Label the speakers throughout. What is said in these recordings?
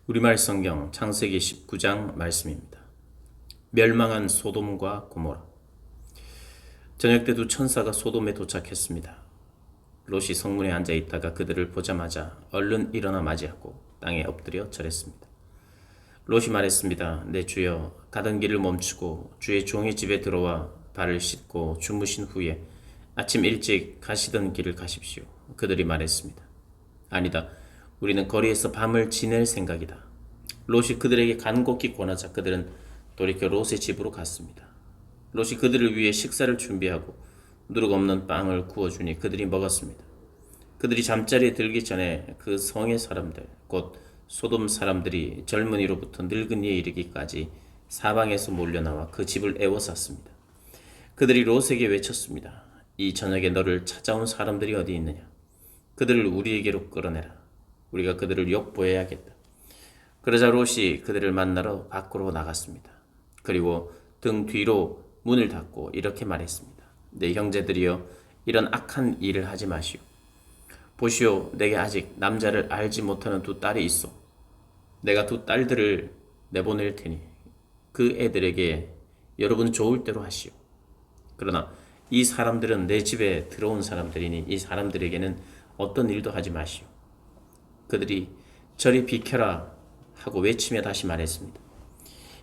Speaker 1: 우리말 성경 창세기 19장 말씀입니다. 멸망한 소돔과 고모라. 저녁 때 두 천사가 소돔에 도착했습니다. 롯이 성문에 앉아 있다가 그들을 보자마자 얼른 일어나 맞이하고 땅에 엎드려 절했습니다. 롯이 말했습니다. 내 주여, 가던 길을 멈추고 주의 종의 집에 들어와 발을 씻고 주무신 후에 아침 일찍 가시던 길을 가십시오. 그들이 말했습니다. 아니다. 우리는 거리에서 밤을 지낼 생각이다. 롯이 그들에게 간곡히 권하자 그들은 돌이켜 롯의 집으로 갔습니다. 롯이 그들을 위해 식사를 준비하고 누룩 없는 빵을 구워주니 그들이 먹었습니다. 그들이 잠자리에 들기 전에 그 성의 사람들, 곧 소돔 사람들이 젊은이로부터 늙은이에 이르기까지 사방에서 몰려나와 그 집을 에워쌌습니다. 그들이 롯에게 외쳤습니다. 이 저녁에 너를 찾아온 사람들이 어디 있느냐? 그들을 우리에게로 끌어내라. 우리가 그들을 욕보해야겠다. 그러자 롯이 그들을 만나러 밖으로 나갔습니다. 그리고 등 뒤로 문을 닫고 이렇게 말했습니다. 내 형제들이여, 이런 악한 일을 하지 마시오. 보시오, 내게 아직 남자를 알지 못하는 두 딸이 있어. 내가 두 딸들을 내보낼 테니 그 애들에게 여러분 좋을 대로 하시오. 그러나 이 사람들은 내 집에 들어온 사람들이니 이 사람들에게는 어떤 일도 하지 마시오. 그들이 저리 비켜라 하고 외치며 다시 말했습니다.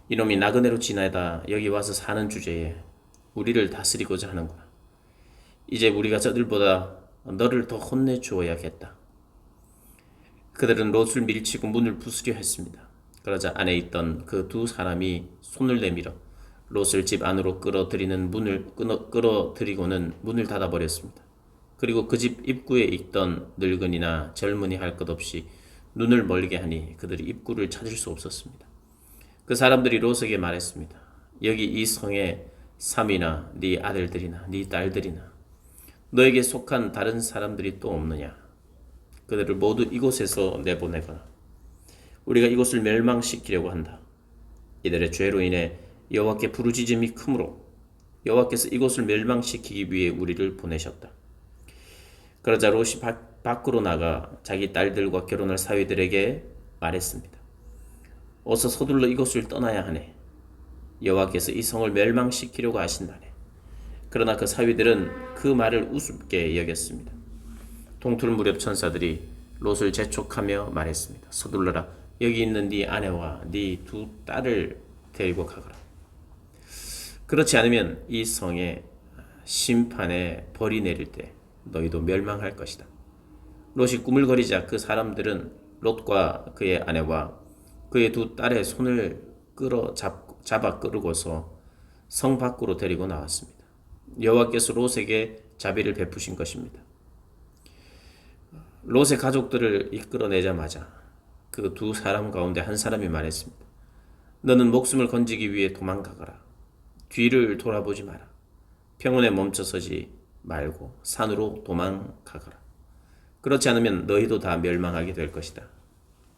Speaker 1: 이놈이 나그네로 지나다 여기 와서 사는 주제에 우리를 다스리고자 하는구나. 이제 우리가 저들보다 너를 더 혼내주어야겠다. 그들은 롯을 밀치고 문을 부수려 했습니다. 그러자 안에 있던 그 두 사람이 손을 내밀어 롯을 집 안으로 끌어들이고는 문을 닫아버렸습니다. 그리고 그 집 입구에 있던 늙은이나 젊은이 할 것 없이 눈을 멀게 하니 그들이 입구를 찾을 수 없었습니다. 그 사람들이 롯에게 말했습니다. 여기 이 성에 삼이나 네 아들들이나 네 딸들이나 너에게 속한 다른 사람들이 또 없느냐? 그들을 모두 이곳에서 내보내거나 우리가 이곳을 멸망시키려고 한다. 이들의 죄로 인해 여호와께 부르짖음이 크므로 여호와께서 이곳을 멸망시키기 위해 우리를 보내셨다. 그러자 롯이 밖으로 나가 자기 딸들과 결혼할 사위들에게 말했습니다. 어서 서둘러 이곳을 떠나야 하네. 여호와께서 이 성을 멸망시키려고 하신다네. 그러나 그 사위들은 그 말을 우습게 여겼습니다. 동틀 무렵 천사들이 롯을 재촉하며 말했습니다. 서둘러라. 여기 있는 네 아내와 네 두 딸을 데리고 가거라. 그렇지 않으면 이 성에 심판의 벌이 내릴 때 너희도 멸망할 것이다. 롯이 꾸물거리자 그 사람들은 롯과 그의 아내와 그의 두 딸의 손을 잡아 끌고서 성 밖으로 데리고 나왔습니다. 여호와께서 롯에게 자비를 베푸신 것입니다. 롯의 가족들을 이끌어내자마자 그 두 사람 가운데 한 사람이 말했습니다. 너는 목숨을 건지기 위해 도망가거라. 뒤를 돌아보지 마라. 평원에 멈춰서지 말고 산으로 도망가거라. 그렇지 않으면 너희도 다 멸망하게 될 것이다.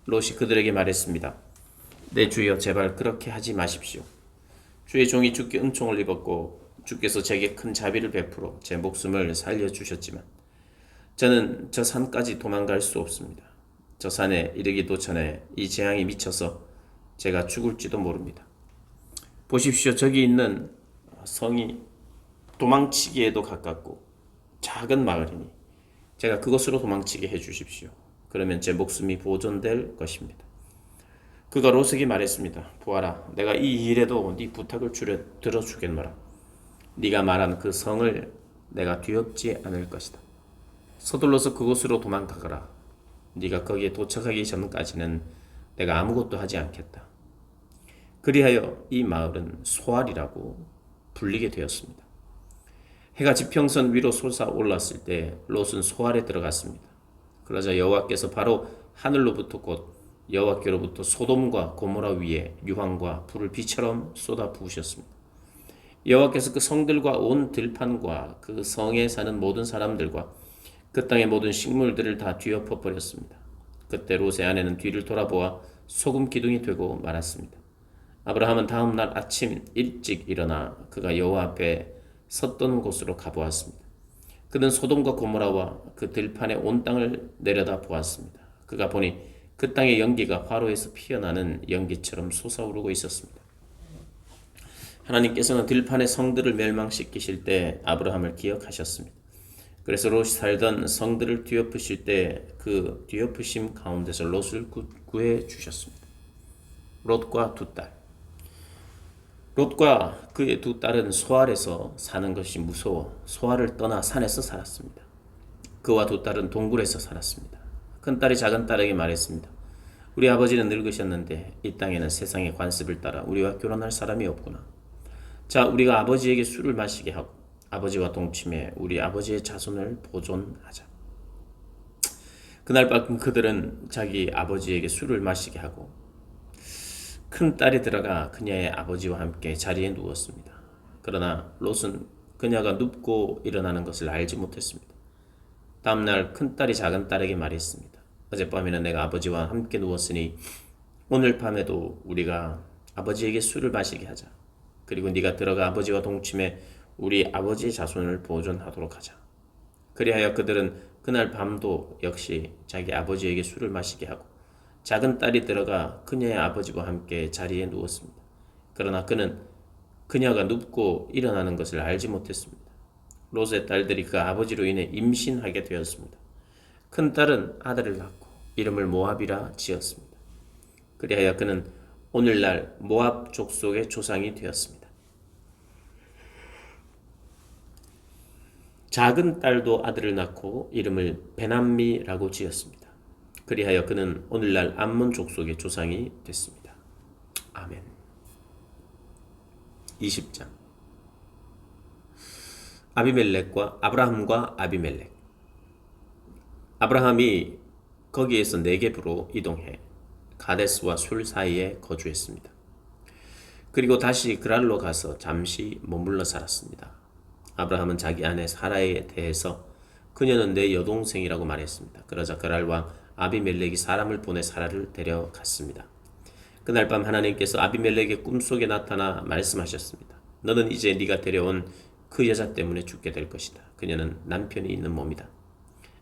Speaker 1: 롯이 그들에게 말했습니다. 내 주여, 제발 그렇게 하지 마십시오. 주의 종이 주께 은총을 입었고 주께서 제게 큰 자비를 베풀어 제 목숨을 살려주셨지만 저는 저 산까지 도망갈 수 없습니다. 저 산에 이르기도 전에 이 재앙이 미쳐서 제가 죽을지도 모릅니다. 보십시오. 저기 있는 성이 도망치기에도 가깝고 작은 마을이니 제가 그곳으로 도망치게 해주십시오. 그러면 제 목숨이 보존될 것입니다. 그가 롯에게 말했습니다. 보아라, 내가 이 일에도 네 부탁을 들어주겠노라. 네가 말한 그 성을 내가 뒤엎지 않을 것이다. 서둘러서 그곳으로 도망가거라. 네가 거기에 도착하기 전까지는 내가 아무것도 하지 않겠다. 그리하여 이 마을은 소알이라고 불리게 되었습니다. 해가 지평선 위로 솟아올랐을 때 롯은 소알에 들어갔습니다. 그러자 여호와께서 바로 하늘로부터 곧 여호와께로부터 소돔과 고모라 위에 유황과 불을 비처럼 쏟아 부으셨습니다. 여호와께서 그 성들과 온 들판과 그 성에 사는 모든 사람들과 그 땅의 모든 식물들을 다 뒤엎어 버렸습니다. 그때 롯의 아내는 뒤를 돌아보아 소금 기둥이 되고 말았습니다. 아브라함은 다음 날 아침 일찍 일어나 그가 여호와 앞에 섰던 곳으로 가보았습니다. 그는 소돔과 고모라와 그 들판의 온 땅을 내려다 보았습니다. 그가 보니 그 땅의 연기가 화로에서 피어나는 연기처럼 솟아오르고 있었습니다. 하나님께서는 들판의 성들을 멸망시키실 때 아브라함을 기억하셨습니다. 그래서 롯이 살던 성들을 뒤엎으실 때 그 뒤엎으심 가운데서 롯을 구해 주셨습니다. 롯과 두 딸. 롯과 그의 두 딸은 소알에서 사는 것이 무서워 소알을 떠나 산에서 살았습니다. 그와 두 딸은 동굴에서 살았습니다. 큰 딸이 작은 딸에게 말했습니다. 우리 아버지는 늙으셨는데 이 땅에는 세상의 관습을 따라 우리와 결혼할 사람이 없구나. 자, 우리가 아버지에게 술을 마시게 하고 아버지와 동침해 우리 아버지의 자손을 보존하자. 그날 밤 그들은 자기 아버지에게 술을 마시게 하고 큰 딸이 들어가 그녀의 아버지와 함께 자리에 누웠습니다. 그러나 롯은 그녀가 눕고 일어나는 것을 알지 못했습니다. 다음날 큰 딸이 작은 딸에게 말했습니다. 어젯밤에는 내가 아버지와 함께 누웠으니 오늘 밤에도 우리가 아버지에게 술을 마시게 하자. 그리고 네가 들어가 아버지와 동침해 우리 아버지의 자손을 보존하도록 하자. 그리하여 그들은 그날 밤도 역시 자기 아버지에게 술을 마시게 하고 작은 딸이 들어가 그녀의 아버지와 함께 자리에 누웠습니다. 그러나 그는 그녀가 눕고 일어나는 것을 알지 못했습니다. 롯의 딸들이 그 아버지로 인해 임신하게 되었습니다. 큰 딸은 아들을 낳고 이름을 모압이라 지었습니다. 그리하여 그는 오늘날 모압 족속의 조상이 되었습니다. 작은 딸도 아들을 낳고 이름을 베남미라고 지었습니다. 그리하여 그는 오늘날 암몬 족속의 조상이 됐습니다. 아멘. 20장 아브라함과 아비멜렉. 아브라함이 거기에서 네겝으로 이동해 가데스와 술 사이에 거주했습니다. 그리고 다시 그랄로 가서 잠시 머물러 살았습니다. 아브라함은 자기 아내 사라에 대해서 그녀는 내 여동생이라고 말했습니다. 그러자 그랄 왕 아비멜렉이 사람을 보내 사라를 데려갔습니다. 그날 밤 하나님께서 아비멜렉의 꿈속에 나타나 말씀하셨습니다. 너는 이제 네가 데려온 그 여자 때문에 죽게 될 것이다. 그녀는 남편이 있는 몸이다.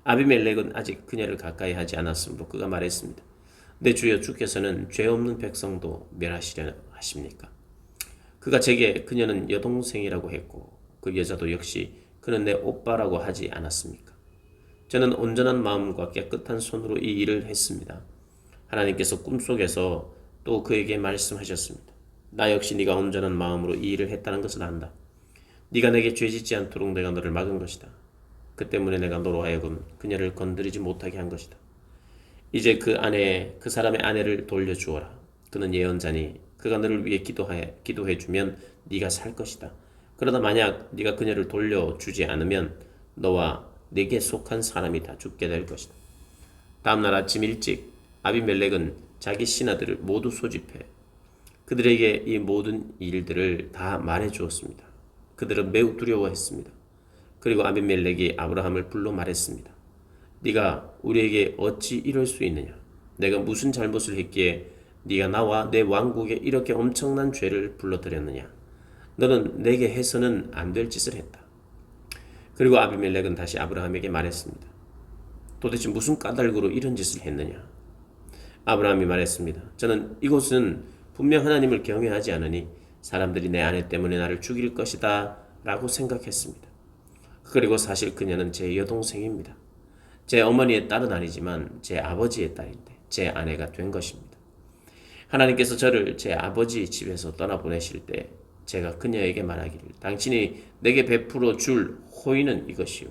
Speaker 1: 아비멜렉은 아직 그녀를 가까이 하지 않았으므로 그가 말했습니다. 내 주여, 주께서는 죄 없는 백성도 멸하시려 하십니까? 그가 제게 그녀는 여동생이라고 했고 그 여자도 역시 그는 내 오빠라고 하지 않았습니까? 저는 온전한 마음과 깨끗한 손으로 이 일을 했습니다. 하나님께서 꿈속에서 또 그에게 말씀하셨습니다. 나 역시 네가 온전한 마음으로 이 일을 했다는 것을 안다. 네가 내게 죄짓지 않도록 내가 너를 막은 것이다. 그 때문에 내가 너로 하여금 그녀를 건드리지 못하게 한 것이다. 이제 그 사람의 아내를 돌려주어라. 그는 예언자니 그가 너를 위해 기도해주면 네가 살 것이다. 그러나 만약 네가 그녀를 돌려주지 않으면 너와 네게 속한 사람이 다 죽게 될 것이다. 다음날 아침 일찍 아비멜렉은 자기 신하들을 모두 소집해 그들에게 이 모든 일들을 다 말해 주었습니다. 그들은 매우 두려워했습니다. 그리고 아비멜렉이 아브라함을 불러 말했습니다. 네가 우리에게 어찌 이럴 수 있느냐? 내가 무슨 잘못을 했기에 네가 나와 내 왕국에 이렇게 엄청난 죄를 불러들였느냐? 너는 내게 해서는 안 될 짓을 했다. 그리고 아비멜렉은 다시 아브라함에게 말했습니다. 도대체 무슨 까닭으로 이런 짓을 했느냐? 아브라함이 말했습니다. 저는 이곳은 분명 하나님을 경외하지 않으니 사람들이 내 아내 때문에 나를 죽일 것이다 라고 생각했습니다. 그리고 사실 그녀는 제 여동생입니다. 제 어머니의 딸은 아니지만 제 아버지의 딸인데 제 아내가 된 것입니다. 하나님께서 저를 제 아버지 집에서 떠나보내실 때 제가 그녀에게 말하기를 당신이 내게 베풀어 줄 호의는 이것이요.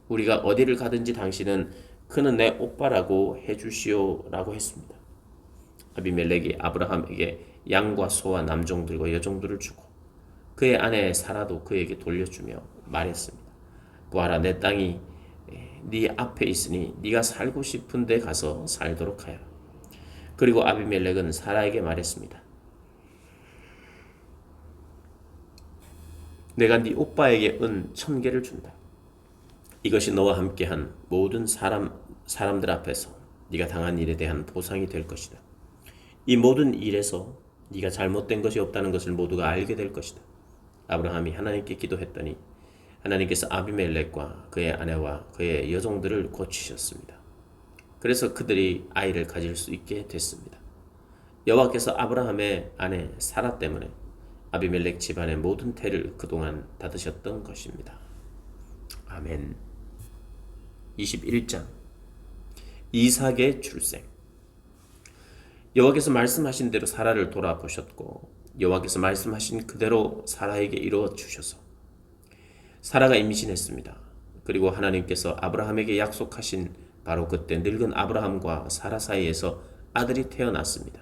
Speaker 1: 우리가 어디를 가든지 당신은 그는 내 오빠라고 해주시오 라고 했습니다. 아비멜렉이 아브라함에게 양과 소와 남종들과 여종들을 주고 그의 아내 사라도 그에게 돌려주며 말했습니다. 보아라, 내 땅이 네 앞에 있으니 네가 살고 싶은 데 가서 살도록 하여라. 그리고 아비멜렉은 사라에게 말했습니다. 내가 네 오빠에게 은 1000개를 준다. 이것이 너와 함께한 모든 사람들 앞에서 네가 당한 일에 대한 보상이 될 것이다. 이 모든 일에서 네가 잘못된 것이 없다는 것을 모두가 알게 될 것이다. 아브라함이 하나님께 기도했더니 하나님께서 아비멜렉과 그의 아내와 그의 여종들을 고치셨습니다. 그래서 그들이 아이를 가질 수 있게 됐습니다. 여호와께서 아브라함의 아내 사라 때문에 아비멜렉 집안의 모든 태를 그동안 닫으셨던 것입니다. 아멘. 21장 이삭의 출생. 여호와께서 말씀하신 대로 사라를 돌아보셨고 여호와께서 말씀하신 그대로 사라에게 이루어 주셔서 사라가 임신했습니다. 그리고 하나님께서 아브라함에게 약속하신 바로 그때 늙은 아브라함과 사라 사이에서 아들이 태어났습니다.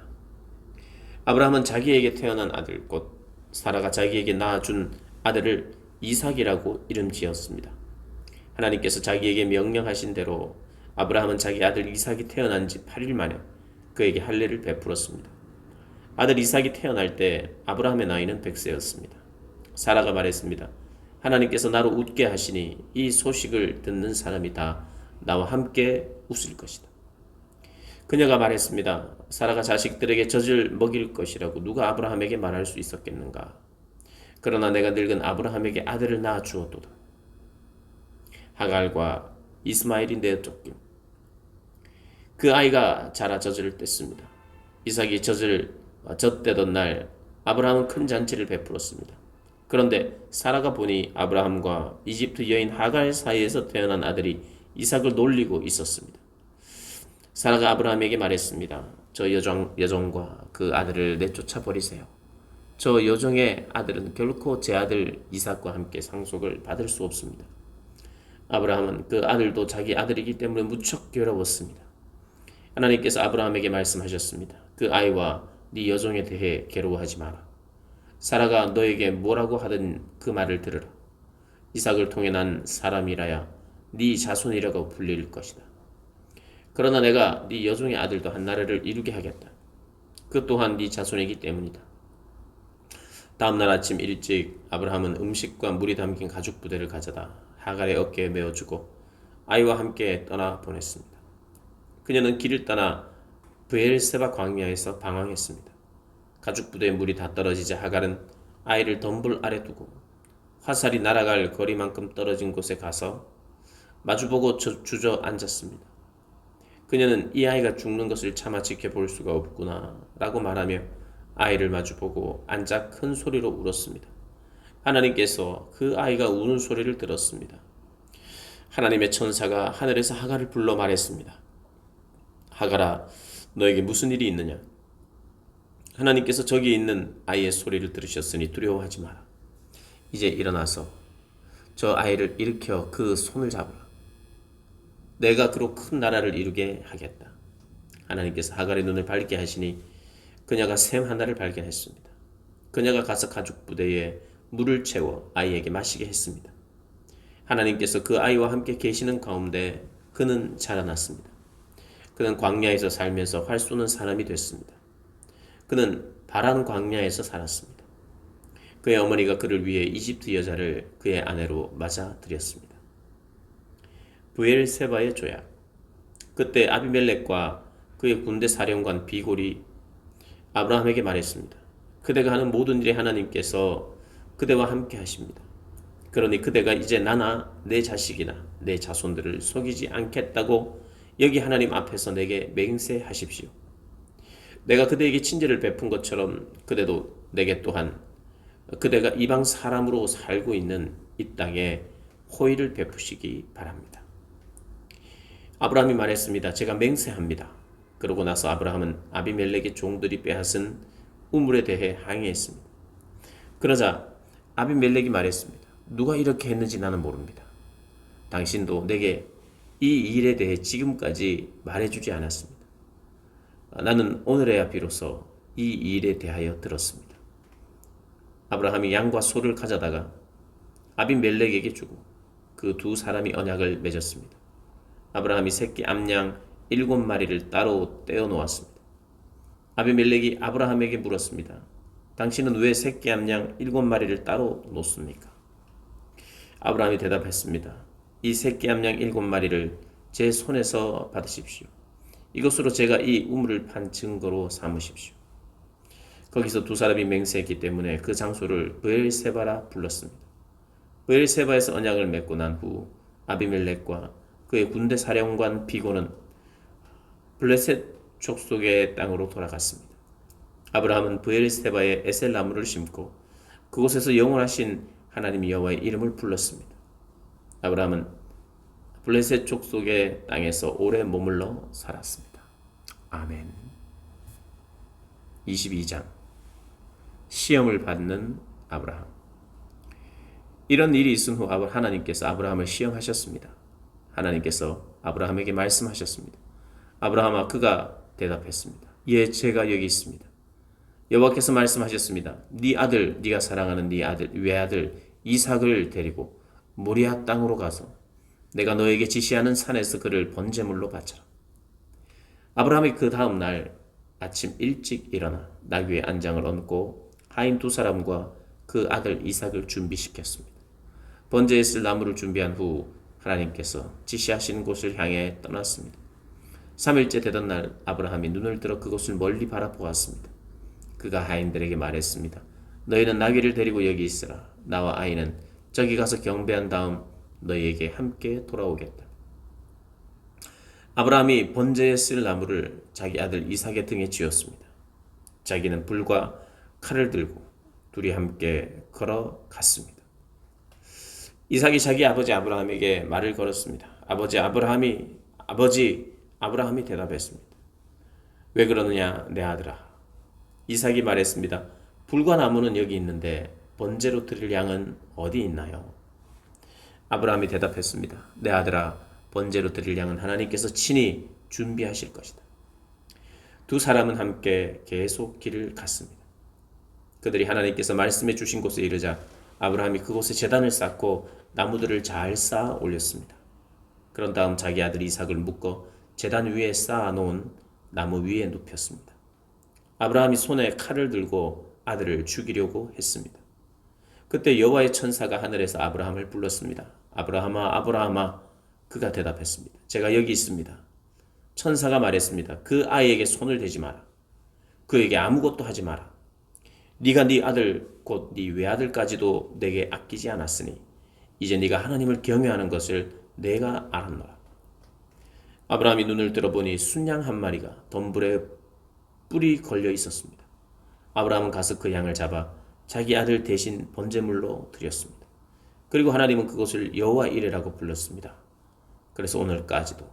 Speaker 1: 아브라함은 자기에게 태어난 아들 곧 사라가 자기에게 낳아준 아들을 이삭이라고 이름 지었습니다. 하나님께서 자기에게 명령하신 대로 아브라함은 자기 아들 이삭이 태어난 지 8일 만에 그에게 할례를 베풀었습니다. 아들 이삭이 태어날 때 아브라함의 나이는 100세였습니다. 사라가 말했습니다. 하나님께서 나로 웃게 하시니 이 소식을 듣는 사람이 다 나와 함께 웃을 것이다. 그녀가 말했습니다. 사라가 자식들에게 젖을 먹일 것이라고 누가 아브라함에게 말할 수 있었겠는가? 그러나 내가 늙은 아브라함에게 아들을 낳아 주었도다. 하갈과 이스마엘이 내쫓김. 그 아이가 자라 젖을 뗐습니다. 이삭이 젖대던 날 아브라함은 큰 잔치를 베풀었습니다. 그런데 사라가 보니 아브라함과 이집트 여인 하갈 사이에서 태어난 아들이 이삭을 놀리고 있었습니다. 사라가 아브라함에게 말했습니다. 저 여종과 그 아들을 내쫓아 버리세요. 저 여종의 아들은 결코 제 아들 이삭과 함께 상속을 받을 수 없습니다. 아브라함은 그 아들도 자기 아들이기 때문에 무척 괴로웠습니다. 하나님께서 아브라함에게 말씀하셨습니다. 그 아이와 네 여종에 대해 괴로워하지 마라. 사라가 너에게 뭐라고 하든 그 말을 들으라. 이삭을 통해 난 사람이라야 네 자손이라고 불릴 것이다. 그러나 내가 네 여종의 아들도 한 나라를 이루게 하겠다. 그 또한 네 자손이기 때문이다. 다음날 아침 일찍 아브라함은 음식과 물이 담긴 가죽 부대를 가져다 하갈의 어깨에 메어주고 아이와 함께 떠나 보냈습니다. 그녀는 길을 떠나 브엘세바 광야에서 방황했습니다. 가죽 부대에 물이 다 떨어지자 하갈은 아이를 덤불 아래 두고 화살이 날아갈 거리만큼 떨어진 곳에 가서 마주보고 주저앉았습니다. 그녀는 이 아이가 죽는 것을 차마 지켜볼 수가 없구나 라고 말하며 아이를 마주보고 앉아 큰 소리로 울었습니다. 하나님께서 그 아이가 우는 소리를 들었습니다. 하나님의 천사가 하늘에서 하갈을 불러 말했습니다. 하갈아, 너에게 무슨 일이 있느냐? 하나님께서 저기 있는 아이의 소리를 들으셨으니 두려워하지 마라. 이제 일어나서 저 아이를 일으켜 그 손을 잡으라. 내가 그로 큰 나라를 이루게 하겠다. 하나님께서 하갈의 눈을 밝게 하시니 그녀가 샘 하나를 발견했습니다. 그녀가 가서 가죽 부대에 물을 채워 아이에게 마시게 했습니다. 하나님께서 그 아이와 함께 계시는 가운데 그는 자라났습니다. 그는 광야에서 살면서 활 쏘는 사람이 됐습니다. 그는 바란 광야에서 살았습니다. 그의 어머니가 그를 위해 이집트 여자를 그의 아내로 맞아들였습니다. 브엘세바의 조약. 그때 아비멜렉과 그의 군대 사령관 비골이 아브라함에게 말했습니다. 그대가 하는 모든 일에 하나님께서 그대와 함께 하십니다. 그러니 그대가 이제 나나 내 자식이나 내 자손들을 속이지 않겠다고 여기 하나님 앞에서 내게 맹세하십시오. 내가 그대에게 친절을 베푼 것처럼 그대도 내게 또한 그대가 이방 사람으로 살고 있는 이 땅에 호의를 베푸시기 바랍니다. 아브라함이 말했습니다. 제가 맹세합니다. 그러고 나서 아브라함은 아비멜렉의 종들이 빼앗은 우물에 대해 항의했습니다. 그러자 아비멜렉이 말했습니다. 누가 이렇게 했는지 나는 모릅니다. 당신도 내게 이 일에 대해 지금까지 말해주지 않았습니다. 나는 오늘에야 비로소 이 일에 대하여 들었습니다. 아브라함이 양과 소를 가져다가 아비멜렉에게 주고 그 두 사람이 언약을 맺었습니다. 아브라함이 새끼 암양 7마리를 따로 떼어 놓았습니다. 아비멜렉이 아브라함에게 물었습니다. 당신은 왜 새끼 암양 7마리를 따로 놓습니까? 아브라함이 대답했습니다. 이 새끼 암양 7마리를 제 손에서 받으십시오. 이것으로 제가 이 우물을 판 증거로 삼으십시오. 거기서 두 사람이 맹세했기 때문에 그 장소를 브엘세바라 불렀습니다. 브엘세바에서 언약을 맺고 난 후 아비멜렉과 그의 군대 사령관 비고는 블레셋 족속의 땅으로 돌아갔습니다. 아브라함은 브엘세바에 에셀 나무를 심고 그곳에서 영원하신 하나님 여호와의 이름을 불렀습니다. 아브라함은 블레셋 족속의 땅에서 오래 머물러 살았습니다. 아멘. 22장 시험을 받는 아브라함. 이런 일이 있은 후 하나님께서 아브라함을 시험하셨습니다. 하나님께서 아브라함에게 말씀하셨습니다. 아브라함아, 그가 대답했습니다. 예, 제가 여기 있습니다. 여호와께서 말씀하셨습니다. 네 아들, 네가 사랑하는 네 아들, 외아들 이삭을 데리고 모리아 땅으로 가서 내가 너에게 지시하는 산에서 그를 번제물로 바쳐라. 아브라함이 그 다음 날 아침 일찍 일어나 나귀의 안장을 얹고 하인 두 사람과 그 아들 이삭을 준비시켰습니다. 번제에 쓸 나무를 준비한 후 하나님께서 지시하신 곳을 향해 떠났습니다. 3일째 되던 날 아브라함이 눈을 들어 그곳을 멀리 바라보았습니다. 그가 하인들에게 말했습니다. 너희는 나귀를 데리고 여기 있으라. 나와 아이는 저기 가서 경배한 다음 너희에게 함께 돌아오겠다. 아브라함이 번제에 쓸 나무를 자기 아들 이삭의 등에 쥐었습니다. 자기는 불과 칼을 들고 둘이 함께 걸어갔습니다. 이삭이 자기 아버지 아브라함에게 말을 걸었습니다. 아브라함이 대답했습니다. 왜 그러느냐, 내 아들아. 이삭이 말했습니다. 불과 나무는 여기 있는데 번제로 드릴 양은 어디 있나요? 아브라함이 대답했습니다. 내 아들아, 번제로 드릴 양은 하나님께서 친히 준비하실 것이다. 두 사람은 함께 계속 길을 갔습니다. 그들이 하나님께서 말씀해 주신 곳에 이르자 아브라함이 그곳에 제단을 쌓고 나무들을 잘 쌓아 올렸습니다. 그런 다음 자기 아들 이삭을 묶어 제단 위에 쌓아 놓은 나무 위에 눕혔습니다. 아브라함이 손에 칼을 들고 아들을 죽이려고 했습니다. 그때 여호와의 천사가 하늘에서 아브라함을 불렀습니다. 아브라함아, 아브라함아. 그가 대답했습니다. 제가 여기 있습니다. 천사가 말했습니다. 그 아이에게 손을 대지 마라. 그에게 아무것도 하지 마라. 네가 네 아들 곧 네 외아들까지도 내게 아끼지 않았으니 이제 네가 하나님을 경외하는 것을 내가 알았노라. 아브라함이 눈을 들어보니 순양 한 마리가 덤불에 뿔이 걸려 있었습니다. 아브라함은 가서 그 양을 잡아 자기 아들 대신 번제물로 드렸습니다. 그리고 하나님은 그것을 여호와 이레라고 불렀습니다. 그래서 오늘까지도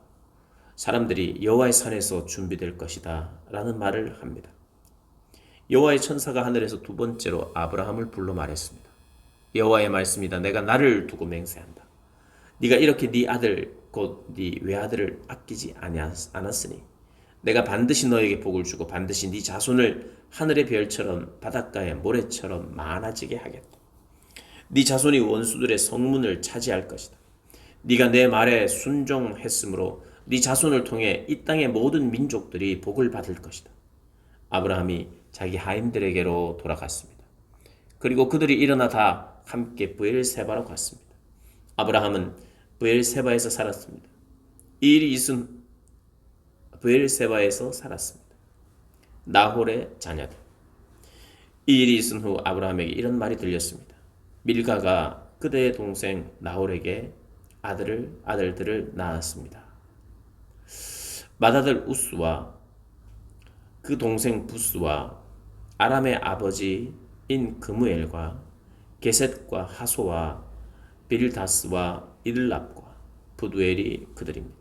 Speaker 1: 사람들이 여호와의 산에서 준비될 것이다 라는 말을 합니다. 여호와의 천사가 하늘에서 두 번째로 아브라함을 불러 말했습니다. 여호와의 말씀이다. 내가 나를 두고 맹세한다. 네가 이렇게 네 아들 곧 네 외아들을 아끼지 않았으니 내가 반드시 너에게 복을 주고 반드시 네 자손을 하늘의 별처럼 바닷가의 모래처럼 많아지게 하겠다. 네 자손이 원수들의 성문을 차지할 것이다. 네가 내 말에 순종했으므로 네 자손을 통해 이 땅의 모든 민족들이 복을 받을 것이다. 아브라함이 자기 하인들에게로 돌아갔습니다. 그리고 그들이 일어나 다 함께 브엘세바로 갔습니다. 아브라함은 브엘세바에서 살았습니다. 이 일이 있은 브엘세바에서 살았습니다. 나홀의 자녀들. 이 일이 있은 후 아브라함에게 이런 말이 들렸습니다. 밀가가 그대의 동생 나홀에게 아들들을 낳았습니다. 맏아들 우스와 그 동생 부스와 아람의 아버지인 그무엘과 게셋과 하소와 빌다스와 이들랍과 부두엘이 그들입니다.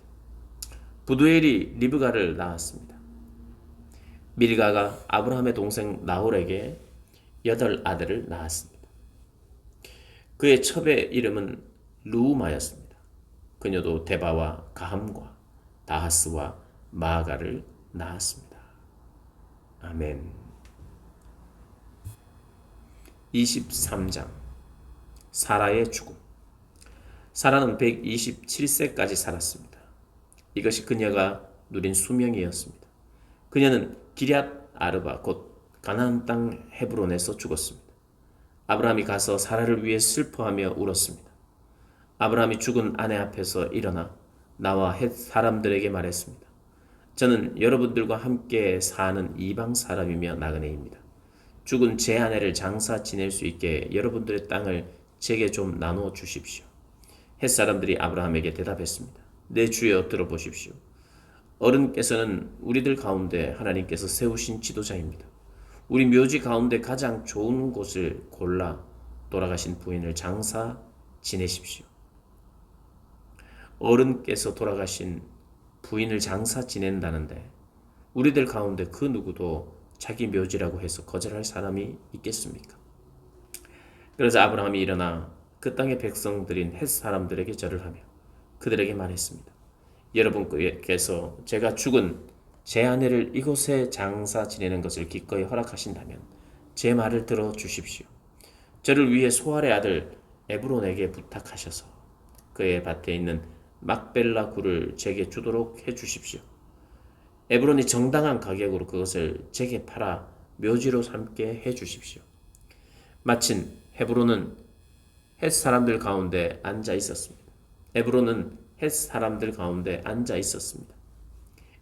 Speaker 1: 부두엘이 리브가를 낳았습니다. 밀가가 아브라함의 동생 나홀에게 8아들을 낳았습니다. 그의 첩의 이름은 루우마였습니다. 그녀도 데바와 가함과 다하스와 마아가를 낳았습니다. 아멘. 23장 사라의 죽음. 사라는 127세까지 살았습니다. 이것이 그녀가 누린 수명이었습니다. 그녀는 기럇 아르바 곧 가나안 땅 헤브론에서 죽었습니다. 아브라함이 가서 사라를 위해 슬퍼하며 울었습니다. 아브라함이 죽은 아내 앞에서 일어나 나와 헷 사람들에게 말했습니다. 저는 여러분들과 함께 사는 이방 사람이며 나그네입니다. 죽은 제 아내를 장사 지낼 수 있게 여러분들의 땅을 제게 좀 나누어 주십시오. 헷 사람들이 아브라함에게 대답했습니다. 내 주여 들어보십시오. 어른께서는 우리들 가운데 하나님께서 세우신 지도자입니다. 우리 묘지 가운데 가장 좋은 곳을 골라 돌아가신 부인을 장사 지내십시오. 어른께서 돌아가신 부인을 장사 지낸다는데 우리들 가운데 그 누구도 자기 묘지라고 해서 거절할 사람이 있겠습니까? 그래서 아브라함이 일어나 그 땅의 백성들인 헷 사람들에게 절을 하며 그들에게 말했습니다. 여러분께서 제가 죽은 제 아내를 이곳에 장사 지내는 것을 기꺼이 허락하신다면 제 말을 들어 주십시오. 저를 위해 소알의 아들 에브론에게 부탁하셔서 그의 밭에 있는 막벨라 굴을 제게 주도록 해 주십시오. 에브론이 정당한 가격으로 그것을 제게 팔아 묘지로 삼게 해 주십시오. 마침 헤브론은 헷 사람들 가운데 앉아 있었습니다. 에브론은 헷 사람들 가운데 앉아 있었습니다.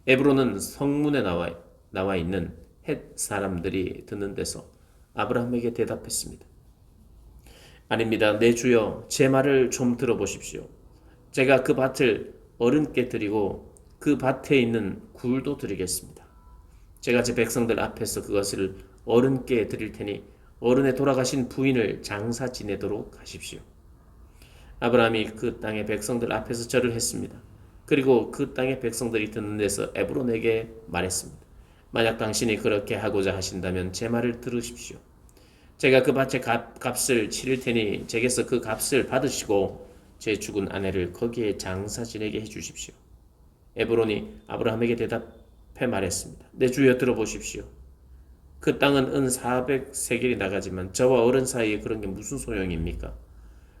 Speaker 1: 에브론은 성문에 나와 있는 헷 사람들이 듣는 데서 아브라함에게 대답했습니다. 아닙니다. 내 주여, 제 말을 좀 들어보십시오. 제가 그 밭을 어른께 드리고 그 밭에 있는 굴도 드리겠습니다. 제가 제 백성들 앞에서 그것을 어른께 드릴 테니 어른의 돌아가신 부인을 장사 지내도록 하십시오. 아브라함이 그 땅의 백성들 앞에서 절을 했습니다. 그리고 그 땅의 백성들이 듣는 데서 에브론에게 말했습니다. 만약 당신이 그렇게 하고자 하신다면 제 말을 들으십시오. 제가 그 밭의 값을 치를 테니 제게서 그 값을 받으시고 제 죽은 아내를 거기에 장사 지내게 해주십시오. 에브론이 아브라함에게 대답해 말했습니다. 내 주여 들어보십시오. 그 땅은 은 400세겔이 나가지만 저와 어른 사이에 그런 게 무슨 소용입니까?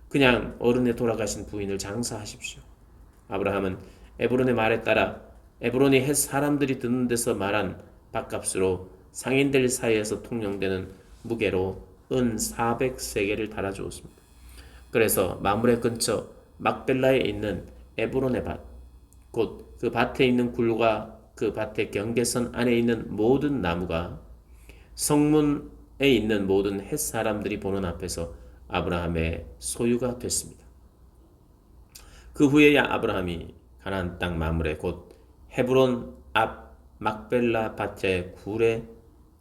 Speaker 1: 그냥 어른의 돌아가신 부인을 장사하십시오. 아브라함은 에브론의 말에 따라 에브론이 헷 사람들이 듣는 데서 말한 밭값으로 상인들 사이에서 통용되는 무게로 은 400세겔을 달아주었습니다. 그래서 마므레 근처 막벨라에 있는 에브론의 밭, 곧 그 밭에 있는 굴과 그 밭의 경계선 안에 있는 모든 나무가 성문에 있는 모든 헷 사람들이 보는 앞에서 아브라함의 소유가 됐습니다. 그 후에야 아브라함이 가나안 땅 마므레 곧 헤브론 앞 막벨라 밭의 굴에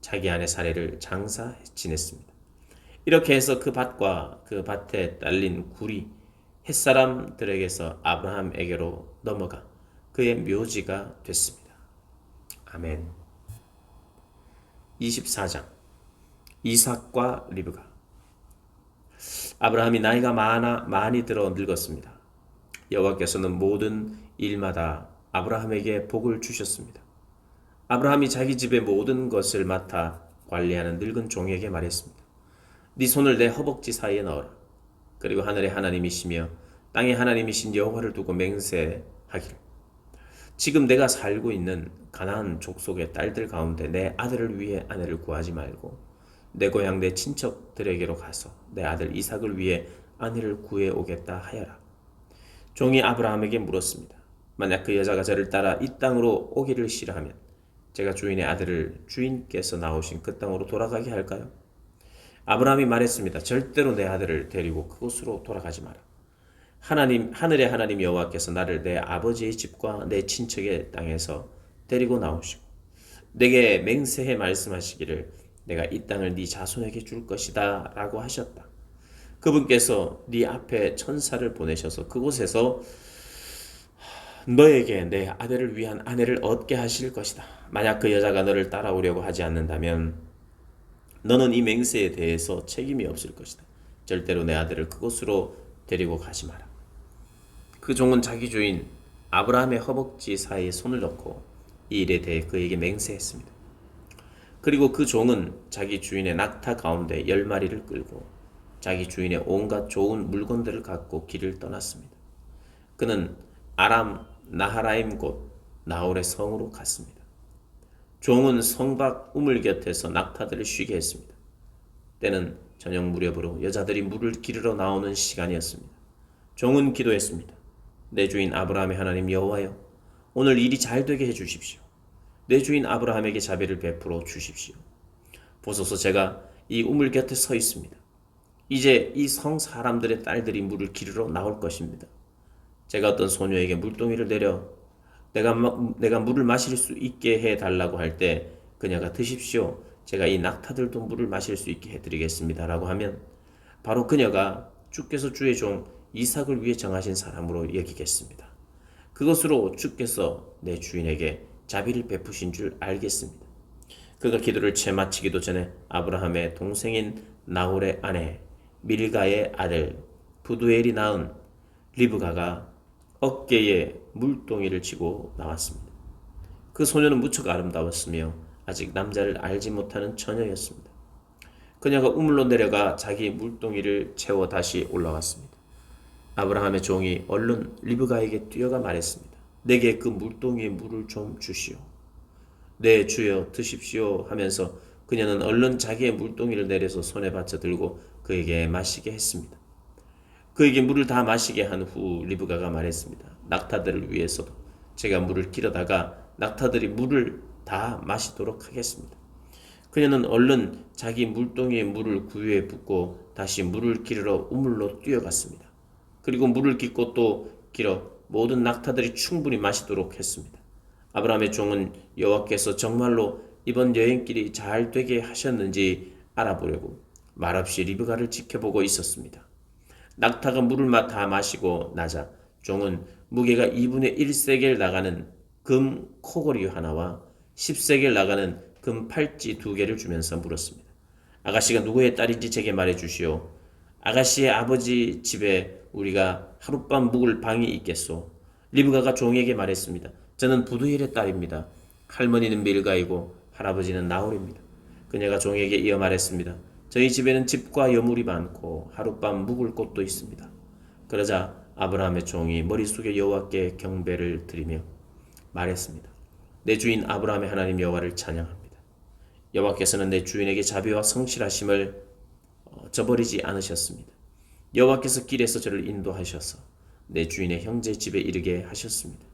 Speaker 1: 자기 아내 사례를 장사 지냈습니다. 이렇게 해서 그 밭과 그 밭에 딸린 굴이 햇사람들에게서 아브라함에게로 넘어가 그의 묘지가 됐습니다. 아멘. 24장 이삭과 리브가. 아브라함이 나이가 많이 들어 늙었습니다. 여호와께서는 모든 일마다 아브라함에게 복을 주셨습니다. 아브라함이 자기 집의 모든 것을 맡아 관리하는 늙은 종에게 말했습니다. 네 손을 내 허벅지 사이에 넣어라. 그리고 하늘의 하나님이시며 땅의 하나님이신 여호와를 두고 맹세하기를. 지금 내가 살고 있는 가나안 족속의 딸들 가운데 내 아들을 위해 아내를 구하지 말고 내 고향 내 친척들에게로 가서 내 아들 이삭을 위해 아내를 구해 오겠다 하여라. 종이 아브라함에게 물었습니다. 만약 그 여자가 저를 따라 이 땅으로 오기를 싫어하면 제가 주인의 아들을 주인께서 나오신 그 땅으로 돌아가게 할까요? 아브라함이 말했습니다. 절대로 내 아들을 데리고 그곳으로 돌아가지 마라. 하늘의 하나님 여호와께서 나를 내 아버지의 집과 내 친척의 땅에서 데리고 나오시고 내게 맹세해 말씀하시기를 내가 이 땅을 네 자손에게 줄 것이다 라고 하셨다. 그분께서 네 앞에 천사를 보내셔서 그곳에서 너에게 내 아들을 위한 아내를 얻게 하실 것이다. 만약 그 여자가 너를 따라오려고 하지 않는다면 너는 이 맹세에 대해서 책임이 없을 것이다. 절대로 내 아들을 그곳으로 데리고 가지 마라. 그 종은 자기 주인 아브라함의 허벅지 사이에 손을 넣고 이 일에 대해 그에게 맹세했습니다. 그리고 그 종은 자기 주인의 낙타 가운데 10마리를 끌고 자기 주인의 온갖 좋은 물건들을 갖고 길을 떠났습니다. 그는 아람 나하라임 곧 나홀의 성으로 갔습니다. 종은 성 밖 우물 곁에서 낙타들을 쉬게 했습니다. 때는 저녁 무렵으로 여자들이 물을 기르러 나오는 시간이었습니다. 종은 기도했습니다. 내 주인 아브라함의 하나님 여호와여, 오늘 일이 잘 되게 해주십시오. 내 주인 아브라함에게 자비를 베풀어 주십시오. 보소서 제가 이 우물 곁에 서 있습니다. 이제 이 성 사람들의 딸들이 물을 기르러 나올 것입니다. 제가 어떤 소녀에게 물동이를 내려 내가 물을 마실 수 있게 해달라고 할 때 그녀가 드십시오. 제가 이 낙타들도 물을 마실 수 있게 해드리겠습니다. 라고 하면 바로 그녀가 주께서 주의 종 이삭을 위해 정하신 사람으로 여기겠습니다. 그것으로 주께서 내 주인에게 자비를 베푸신 줄 알겠습니다. 그가 기도를 채 마치기도 전에 아브라함의 동생인 나홀의 아내 밀가의 아들 부두엘이 낳은 리브가가 어깨에 물동이를 쥐고 나왔습니다. 그 소녀는 무척 아름다웠으며 아직 남자를 알지 못하는 처녀였습니다. 그녀가 우물로 내려가 자기 물동이를 채워 다시 올라왔습니다. 아브라함의 종이 얼른 리브가에게 뛰어가 말했습니다. 내게 그 물동이에 물을 좀 주시오. 네, 주여 드십시오 하면서 그녀는 얼른 자기의 물동이를 내려서 손에 받쳐 들고 그에게 마시게 했습니다. 그에게 물을 다 마시게 한 후 리브가가 말했습니다. 낙타들을 위해서도 제가 물을 길어다가 낙타들이 물을 다 마시도록 하겠습니다. 그녀는 얼른 자기 물동이의 물을 구유에 붓고 다시 물을 기르러 우물로 뛰어갔습니다. 그리고 물을 깃고 또 길어 모든 낙타들이 충분히 마시도록 했습니다. 아브라함의 종은 여호와께서 정말로 이번 여행길이 잘 되게 하셨는지 알아보려고 말없이 리브가를 지켜보고 있었습니다. 낙타가 물을 다 마시고 나자 종은 무게가 2분의 1세겔 나가는 금 코골이 하나와 10세겔 나가는 금 팔찌 2개를 주면서 물었습니다. 아가씨가 누구의 딸인지 제게 말해 주시오. 아가씨의 아버지 집에 우리가 하룻밤 묵을 방이 있겠소. 리브가가 종에게 말했습니다. 저는 부두엘의 딸입니다. 할머니는 밀가이고 할아버지는 나홀입니다. 그녀가 종에게 이어 말했습니다. 저희 집에는 집과 여물이 많고 하룻밤 묵을 곳도 있습니다. 그러자 아브라함의 종이 머리 숙여 여호와께 경배를 드리며 말했습니다. 내 주인 아브라함의 하나님 여호와를 찬양합니다. 여호와께서는 내 주인에게 자비와 성실하심을 저버리지 않으셨습니다. 여호와께서 길에서 저를 인도하셔서 내 주인의 형제 집에 이르게 하셨습니다.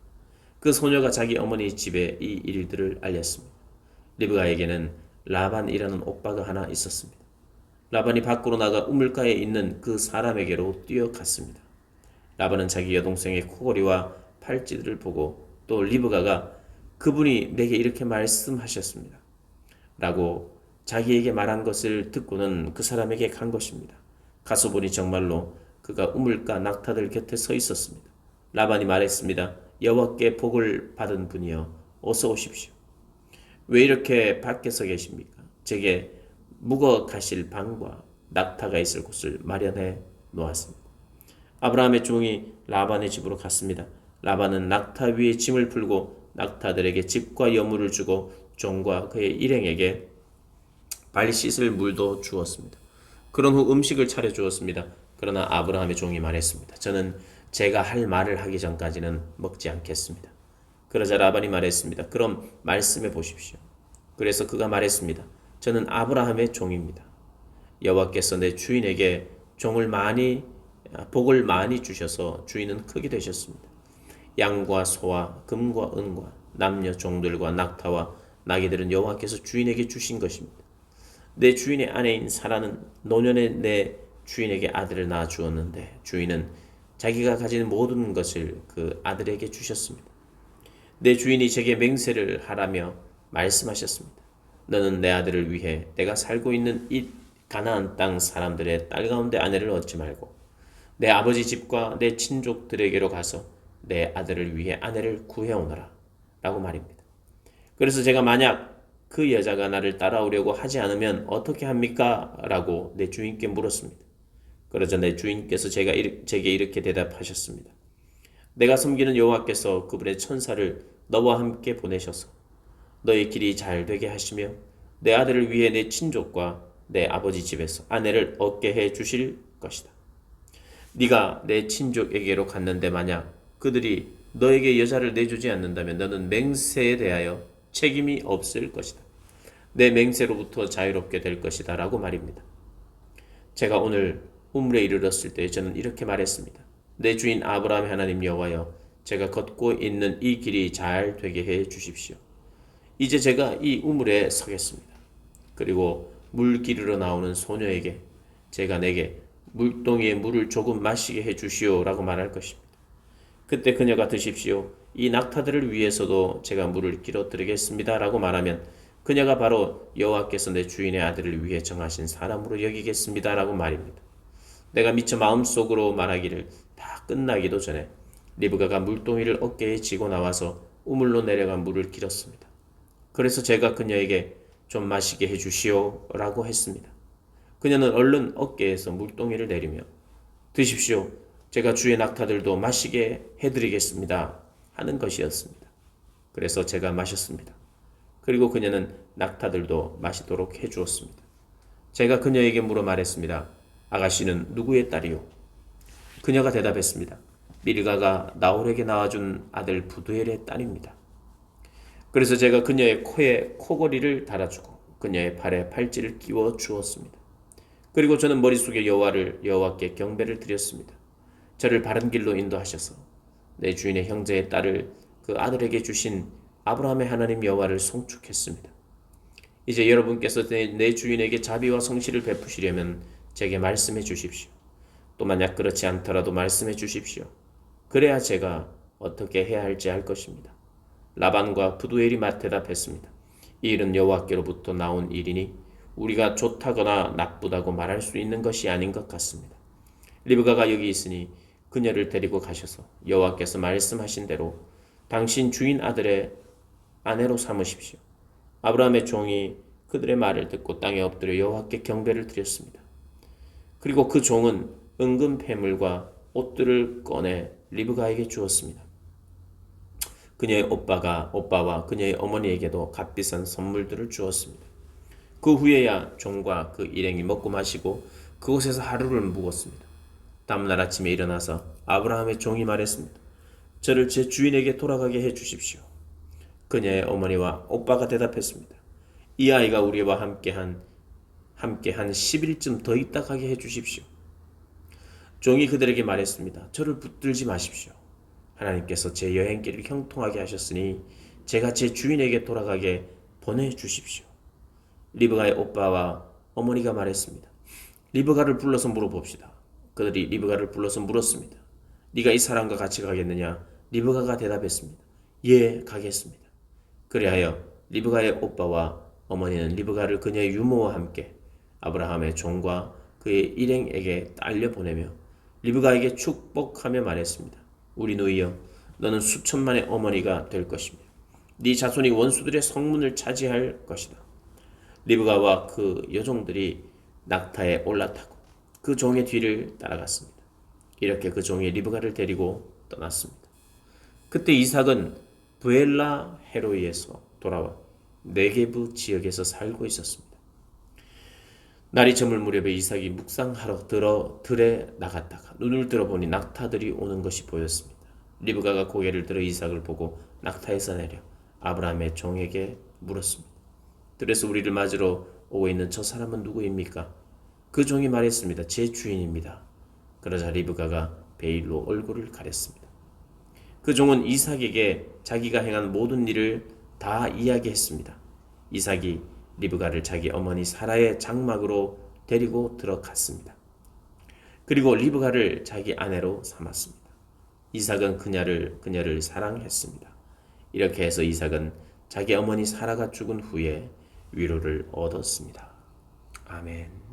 Speaker 1: 그 소녀가 자기 어머니 집에 이 일들을 알렸습니다. 리브가에게는 라반이라는 오빠가 하나 있었습니다. 라반이 밖으로 나가 우물가에 있는 그 사람에게로 뛰어갔습니다. 라반은 자기 여동생의 코골이와 팔찌들을 보고 또 리브가가 그분이 내게 이렇게 말씀하셨습니다. 라고 자기에게 말한 것을 듣고는 그 사람에게 간 것입니다. 가서 보니 정말로 그가 우물가 낙타들 곁에 서 있었습니다. 라반이 말했습니다. 여호와께 복을 받은 분이여 어서 오십시오. 왜 이렇게 밖에서 계십니까? 제게 묵어 가실 방과 낙타가 있을 곳을 마련해 놓았습니다. 아브라함의 종이 라반의 집으로 갔습니다. 라반은 낙타 위에 짐을 풀고 낙타들에게 집과 여물을 주고 종과 그의 일행에게 발 씻을 물도 주었습니다. 그런 후 음식을 차려 주었습니다. 그러나 아브라함의 종이 말했습니다. 저는 제가 할 말을 하기 전까지는 먹지 않겠습니다. 그러자 라반이 말했습니다. 그럼 말씀해 보십시오. 그래서 그가 말했습니다. 저는 아브라함의 종입니다. 여호와께서 내 주인에게 복을 많이 주셔서 주인은 크게 되셨습니다. 양과 소와 금과 은과 남녀 종들과 낙타와 나귀들은 여호와께서 주인에게 주신 것입니다. 내 주인의 아내인 사라는 노년에 내 주인에게 아들을 낳아 주었는데 주인은 자기가 가진 모든 것을 그 아들에게 주셨습니다. 내 주인이 제게 맹세를 하라며 말씀하셨습니다. 너는 내 아들을 위해 내가 살고 있는 이 가나안 땅 사람들의 딸 가운데 아내를 얻지 말고 내 아버지 집과 내 친족들에게로 가서 내 아들을 위해 아내를 구해오너라 라고 말입니다. 그래서 제가 만약 그 여자가 나를 따라오려고 하지 않으면 어떻게 합니까? 라고 내 주인께 물었습니다. 그러자 내 주인께서 제게 이렇게 대답하셨습니다. 내가 섬기는 여호와께서 그분의 천사를 너와 함께 보내셔서 너의 길이 잘 되게 하시며 내 아들을 위해 내 친족과 내 아버지 집에서 아내를 얻게 해 주실 것이다. 네가 내 친족에게로 갔는데 만약 그들이 너에게 여자를 내주지 않는다면 너는 맹세에 대하여 책임이 없을 것이다. 내 맹세로부터 자유롭게 될 것이다 라고 말입니다. 제가 오늘 우물에 이르렀을 때 저는 이렇게 말했습니다. 내 주인 아브라함의 하나님 여호와여, 제가 걷고 있는 이 길이 잘 되게 해 주십시오. 이제 제가 이 우물에 서겠습니다. 그리고 물 기르러 나오는 소녀에게 제가 내게 물동이에 물을 조금 마시게 해 주시오 라고 말할 것입니다. 그때 그녀가 드십시오. 이 낙타들을 위해서도 제가 물을 길어 드리겠습니다 라고 말하면 그녀가 바로 여호와께서 내 주인의 아들을 위해 정하신 사람으로 여기겠습니다 라고 말입니다. 내가 미처 마음속으로 말하기를 다 끝나기도 전에 리브가가 물동이를 어깨에 지고 나와서 우물로 내려가 물을 길었습니다. 그래서 제가 그녀에게 좀 마시게 해주시오 라고 했습니다. 그녀는 얼른 어깨에서 물동이를 내리며 드십시오. 제가 주의 낙타들도 마시게 해드리겠습니다 하는 것이었습니다. 그래서 제가 마셨습니다. 그리고 그녀는 낙타들도 마시도록 해주었습니다. 제가 그녀에게 물어 말했습니다. 아가씨는 누구의 딸이요? 그녀가 대답했습니다. 밀가가 나홀에게 낳아준 아들 부두엘의 딸입니다. 그래서 제가 그녀의 코에 코걸이를 달아주고 그녀의 발에 팔찌를 끼워 주었습니다. 그리고 저는 머릿속에 여호와께 경배를 드렸습니다. 저를 바른 길로 인도하셔서 내 주인의 형제의 딸을 그 아들에게 주신 아브라함의 하나님 여호와를 송축했습니다. 이제 여러분께서 내 주인에게 자비와 성실을 베푸시려면 제게 말씀해 주십시오. 또 만약 그렇지 않더라도 말씀해 주십시오. 그래야 제가 어떻게 해야 할지 알 것입니다. 라반과 부두엘이 대답했습니다. 이 일은 여호와께로부터 나온 일이니 우리가 좋다거나 나쁘다고 말할 수 있는 것이 아닌 것 같습니다. 리브가가 여기 있으니 그녀를 데리고 가셔서 여호와께서 말씀하신 대로 당신 주인 아들의 아내로 삼으십시오. 아브라함의 종이 그들의 말을 듣고 땅에 엎드려 여호와께 경배를 드렸습니다. 그리고 그 종은 은금 패물과 옷들을 꺼내 리브가에게 주었습니다. 그녀의 오빠와 그녀의 어머니에게도 값비싼 선물들을 주었습니다. 그 후에야 종과 그 일행이 먹고 마시고 그곳에서 하루를 묵었습니다. 다음날 아침에 일어나서 아브라함의 종이 말했습니다. 저를 제 주인에게 돌아가게 해 주십시오. 그녀의 어머니와 오빠가 대답했습니다. 이 아이가 우리와 함께 한 10일쯤 더 있다 가게 해 주십시오. 종이 그들에게 말했습니다. 저를 붙들지 마십시오. 하나님께서 제 여행길을 형통하게 하셨으니 제가 제 주인에게 돌아가게 보내주십시오. 리브가의 오빠와 어머니가 말했습니다. 리브가를 불러서 물어봅시다. 그들이 리브가를 불러서 물었습니다. 네가 이 사람과 같이 가겠느냐? 리브가가 대답했습니다. 예, 가겠습니다. 그리하여 리브가의 오빠와 어머니는 리브가를 그녀의 유모와 함께 아브라함의 종과 그의 일행에게 딸려 보내며 리브가에게 축복하며 말했습니다. 우리 누이여, 너는 수천만의 어머니가 될 것이며 네 자손이 원수들의 성문을 차지할 것이다. 리브가와 그 여종들이 낙타에 올라타고 그 종의 뒤를 따라갔습니다. 이렇게 그 종이 리브가를 데리고 떠났습니다. 그때 이삭은 브엘라 헤로이에서 돌아와 네게부 지역에서 살고 있었습니다. 날이 저물 무렵에 이삭이 묵상하러 들에 나갔다가 눈을 들어보니 낙타들이 오는 것이 보였습니다. 리브가가 고개를 들어 이삭을 보고 낙타에서 내려 아브라함의 종에게 물었습니다. 들에서 우리를 맞으러 오고 있는 저 사람은 누구입니까? 그 종이 말했습니다. 제 주인입니다. 그러자 리브가가 베일로 얼굴을 가렸습니다. 그 종은 이삭에게 자기가 행한 모든 일을 다 이야기했습니다. 이삭이 리브가를 자기 어머니 사라의 장막으로 데리고 들어갔습니다. 그리고 리브가를 자기 아내로 삼았습니다. 이삭은 그녀를 사랑했습니다. 이렇게 해서 이삭은 자기 어머니 사라가 죽은 후에 위로를 얻었습니다. 아멘.